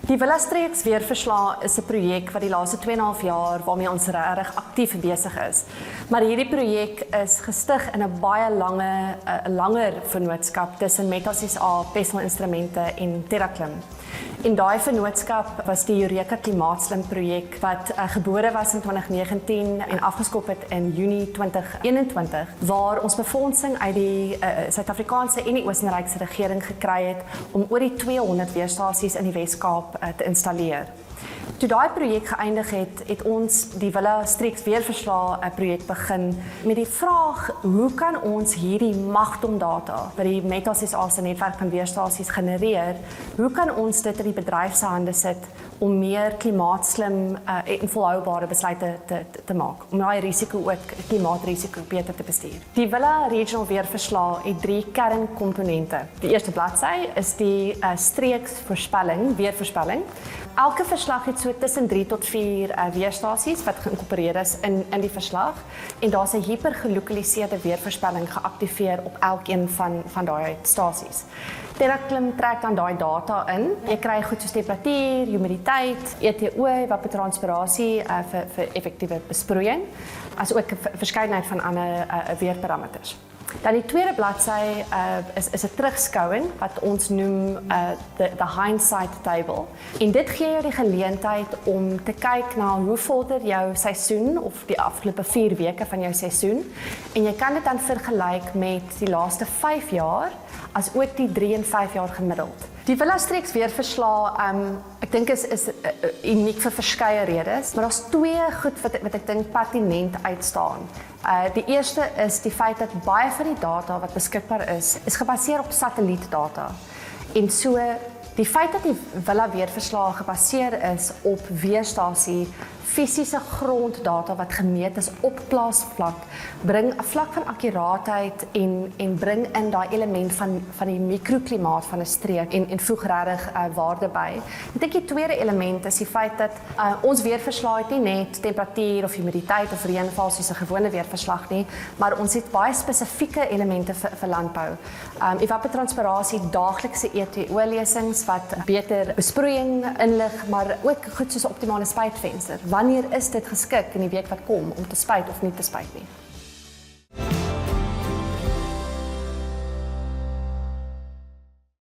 Die Villa Streeks Weerverslae is 'n projek wat die laaste 2,5 jaar waarmee ons regtig aktief besig is. Maar hierdie projek is gestig in 'n baie langer vennootskap tussen Meta SA, Pessel Instrumente en TerraKlim. En daai vennootskap was die Eureka Klimaatslim projek wat gebore was in 2019 en afgeskop het in Junie 2021, waar ons befondsing uit die Suid-Afrikaanse en die Oostenrykse regering gekry het om oor die 200 weerstasies in die Wes-Kaap te installeer. Toe daai projek geëindig het, het ons die Villa Streeks Weerverslae projek begin met die vraag: hoe kan ons hierdie magdomdata wat die Meta SA se netwerk van weerstasies genereer, hoe kan ons dit in die bedryf se hande sit om meer klimaatslim en volhoubare besluite te maak, om daai risiko ook, klimaatrisiko beter te bestuur. Die Villa Regional Weerverslae het 3 kernkomponente. Die eerste bladsy is die streeks weervoorspelling. Elke verslag het so tussen 3 tot 4 weerstasies wat geïnkorporeer is in die verslag, en daar's 'n hipergelokaliseerde weervoorspelling geaktiveer op elkeen van daai stasies. TerraKlim trek dan daai data in. Jy kry goed soos temperatuur, humiditeit, ETO, evapotranspirasie vir effektiewe besproeiing, as ook 'n verskeidenheid van ander weerparameters. Dan die tweede bladsy is 'n terugskouing wat ons noem the hindsight table. En dit gee jou die geleentheid om te kyk na hoe vorder jou seisoen of die afgelope 4 weke van jou seisoen, en jy kan dit dan vergelyk met die laaste 5 jaar as ook die 3 en 5 jaar gemiddeld. Die Villa Streeks Weerverslae, ek dink is uniek vir verskeie redes, maar daar's 2 goed wat ek dink pertinent uitstaan. Die eerste is die feit dat baie van die data wat beskikbaar is gebaseer op satellietdata. En so die feit dat die Villa Weerverslae gebaseer is op weerstasie fisiese gronddata wat gemeet is op plaasvlak, bring 'n vlak van akkuraatheid en bring in daai element van die mikroklimaat van 'n streek en voeg regtig waarde by. Ek dink die tweede element is die feit dat ons weerverslae het nie net temperatuur of humiditeit of reënval soos 'n gewone weerverslag nie, maar ons het baie spesifieke elemente vir landbou. Evapotranspirasie, daaglikse ETO-lesings wat beter besproeiing inlig, maar ook goed soos 'n optimale spuitvenster. Wanneer is dit geskik in die week wat kom om te spuit of nie te spuit nie?